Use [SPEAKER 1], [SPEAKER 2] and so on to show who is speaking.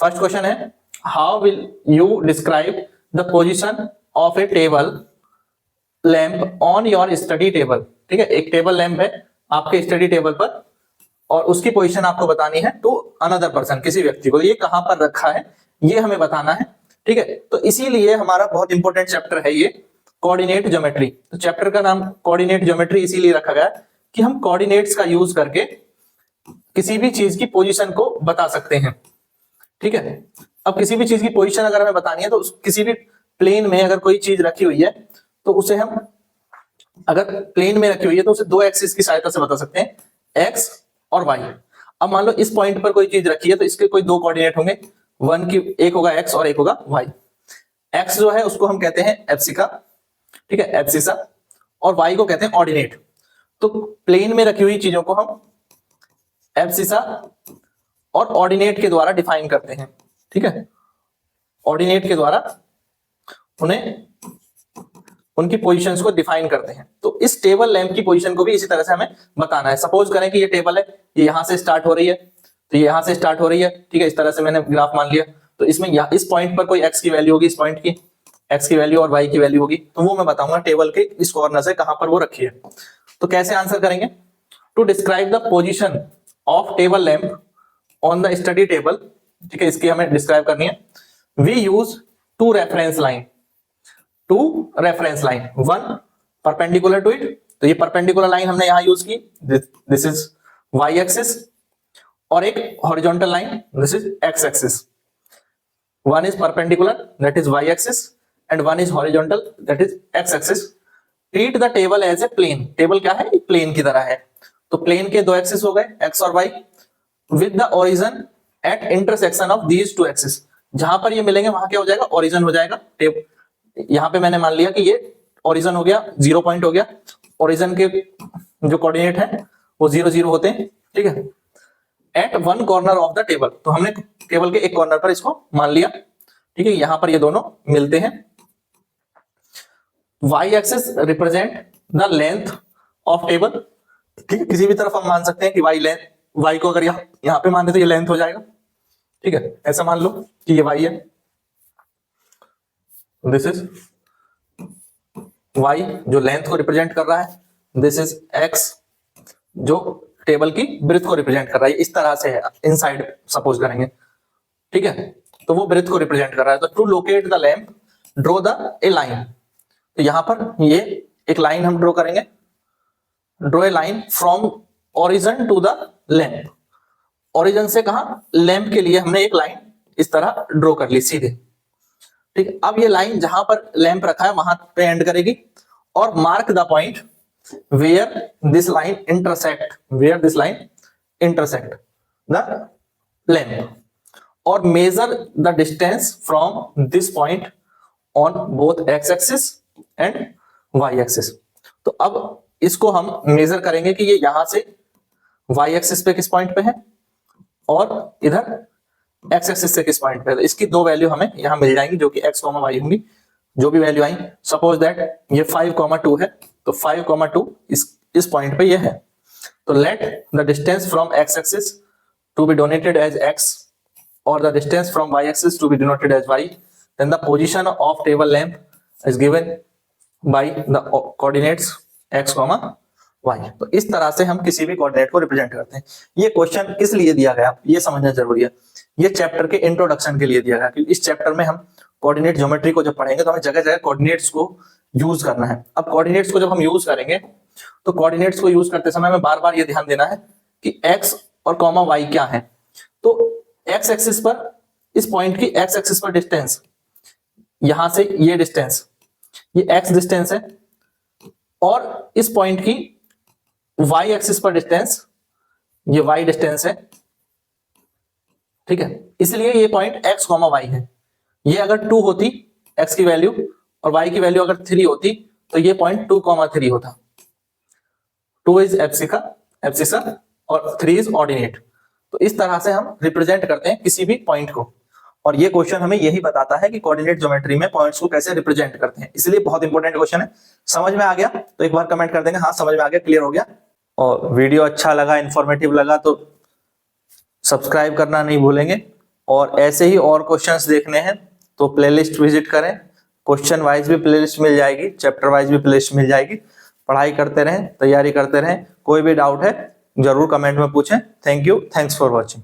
[SPEAKER 1] First question है, how will you describe the position of A table lamp on your study table. ठीक है, एक table lamp है आपके स्टडी टेबल पर और उसकी पोजीशन आपको बतानी है टू अनदर पर्सन, किसी व्यक्ति को, ये कहां पर रखा है ये हमें बताना है। ठीक है, तो इसीलिए हमारा बहुत इंपॉर्टेंट चैप्टर है ये कोऑर्डिनेट ज्योमेट्री। तो चैप्टर का नाम कोऑर्डिनेट ज्योमेट्री इसीलिए रखा गया कि हम कोऑर्डिनेट्स का यूज करके किसी भी चीज की पोजीशन को बता सकते हैं। ठीक है, अब किसी भी चीज की पोजीशन अगर हमें बतानी है तो किसी भी प्लेन में अगर कोई चीज रखी हुई है तो उसे हम, अगर प्लेन में रखी हुई है तो उसे दो एक्सिस की सहायता से बता सकते हैं, एक्स और वाई। अब मान लो इस पॉइंट पर कोई चीज रखी है तो इसके कोई दो कोऑर्डिनेट होंगे, वन की एक होगा एक्स और एक होगा वाई। एक्स जो है उसको हम कहते हैं एब्सिका, ठीक है, एब्सिसा, और वाई को कहते हैं ऑर्डिनेट। तो प्लेन में रखी हुई चीजों को हम एब्सिसा और ऑर्डिनेट के द्वारा डिफाइन करते हैं। ठीक है, ऑर्डिनेट के द्वारा उन्हें उनकी पोजीशंस को डिफाइन करते हैं। तो इस टेबल लैंप की पोजीशन को भी इसी तरह से हमें बताना है। सपोज करें कि ये टेबल है, ये यहां से स्टार्ट हो रही है, तो ये यहां से स्टार्ट हो रही है। ठीक है, इस तरह से मैंने ग्राफ मान लिया, तो इसमें इस पॉइंट पर कोई एक्स की वैल्यू होगी, इस पॉइंट की एक्स की वैल्यू और वाई की वैल्यू होगी, तो वो मैं बताऊंगा टेबल के इस कॉर्नर से कहां पर वो रखी है। तो कैसे आंसर करेंगे, to describe the position of table lamp on the study table. ठीक है, इसकी हमें डिस्क्राइब करनी है। We use two reference line, one perpendicular to it, तो ये परपेंडिकुलर लाइन हमने यहां यूज की, दिस इज वाई एक्सिस, और एक horizontal line, this is X axis. One is perpendicular that is Y axis and one is horizontal that is X axis. Treat the table as a plane, table क्या है, plane की तरह है। तो plane के दो एक्सिस हो गए एक्स और Y, with the origin at intersection of these two axis. जहां पर ये मिलेंगे वहां क्या हो जाएगा, ओरिजिन हो जाएगा। यहां पे मैंने मान लिया कि ये ओरिजिन हो गया, 0 पॉइंट हो गया। ओरिजिन के जो कोऑर्डिनेट है वो 0 0 होते हैं। ठीक है, at one corner of the table, तो हमने टेबल के एक कॉर्नर पर इसको मान लिया। ठीक है, यहां पर ये दोनों मिलते हैं। Y axis represent the length of table. ठीक है, किसी भी तरफ हम मान सकते हैं कि वाई को अगर यहां पे मान दे तो ये लेंथ हो जाएगा। ठीक है, ऐसा मान लो कि ये वाई है, दिस इज वाई जो लेंथ को रिप्रेजेंट कर रहा है, दिस इज एक्स जो टेबल की ब्रेथ को रिप्रेजेंट कर रहा है। इस तरह से है, इनसाइड सपोज करेंगे। ठीक है, तो वो ब्रेथ को रिप्रेजेंट कर रहा है। तो to locate the lamp draw the a line, तो यहां पर ये एक लाइन हम ड्रॉ करेंगे, draw a line from origin to the lamp. Origin से कहा, लैंप के लिए हमने एक लाइन इस तरह ड्रॉ कर ली सीधे। ठीक है, अब ये लाइन जहां पर लैंप रखा है वहां पे एंड करेगी, और mark the point where this line intersect the lamp, और measure the distance from this point on both X axis and Y axis. तो अब इसको हम मेजर करेंगे कि ये यहां से वाई एक्सिस पे किस पॉइंट पे है और इधर एक्स एक्सिस से किस पॉइंट पे है। तो इसकी दो वैल्यू हमें यहां मिल जाएंगी जो कि एक्स वाई होंगी। जो भी वैल्यू आई, सपोज दैट ये 5,2 है, तो 5,2 इस पॉइंट पे ये है। तो let the distance from X axis to be donated as X और the distance from Y axis to be denoted as Y, then the position of table lamp is given by the coordinates X Y. तो इस तरह से हम किसी भी coordinate को represent करते हैं। ये क्वेश्चन किस लिए दिया गया ये समझना जरूरी है। ये चैप्टर के इंट्रोडक्शन के लिए दिया गया, क्योंकि इस चैप्टर में हम कोऑर्डिनेट ज्योमेट्री को जब पढ़ेंगे तो हमें जगह जगह कोऑर्डिनेट्स को यूज करना है। अब कोऑर्डिनेट्स को जब हम यूज करेंगे तो कोऑर्डिनेट्स को यूज करते समय हमें बार बार ये ध्यान देना है कि एक्स और कॉमा वाई क्या है। तो एक्स एक्सिस पर, इस पॉइंट की एक्स एक्सिस पर डिस्टेंस, यहां से ये डिस्टेंस, ये एक्स डिस्टेंस है, और इस पॉइंट की वाई एक्सिस पर डिस्टेंस, ये वाई डिस्टेंस है। ठीक है, इसलिए ये पॉइंट एक्स कॉमा वाई है। ये अगर 2 होती एक्स की वैल्यू और वाई की वैल्यू अगर 3 होती तो ये पॉइंट 2,3 होता। 2 इज एब्सिसा और 3 इज ऑर्डिनेट। तो इस तरह से हम रिप्रेजेंट करते हैं किसी भी पॉइंट को, और ये क्वेश्चन हमें यही बताता है कि कोऑर्डिनेट ज्योमेट्री में पॉइंट्स को कैसे रिप्रेजेंट करते हैं। इसलिए बहुत इंपॉर्टेंट क्वेश्चन है। समझ में आ गया तो एक बार कमेंट कर देंगे हाँ समझ में आ गया, क्लियर हो गया। और वीडियो अच्छा लगा, इंफॉर्मेटिव लगा तो सब्सक्राइब करना नहीं भूलेंगे और ऐसे ही और क्वेश्चंस देखने हैं तो प्लेलिस्ट विजिट करें। क्वेश्चन वाइज भी प्लेलिस्ट मिल जाएगी, चैप्टर वाइज भी प्लेलिस्ट मिल जाएगी। पढ़ाई करते रहें, तैयारी करते रहें। कोई भी डाउट है जरूर कमेंट में पूछें। Thank you, thanks for watching.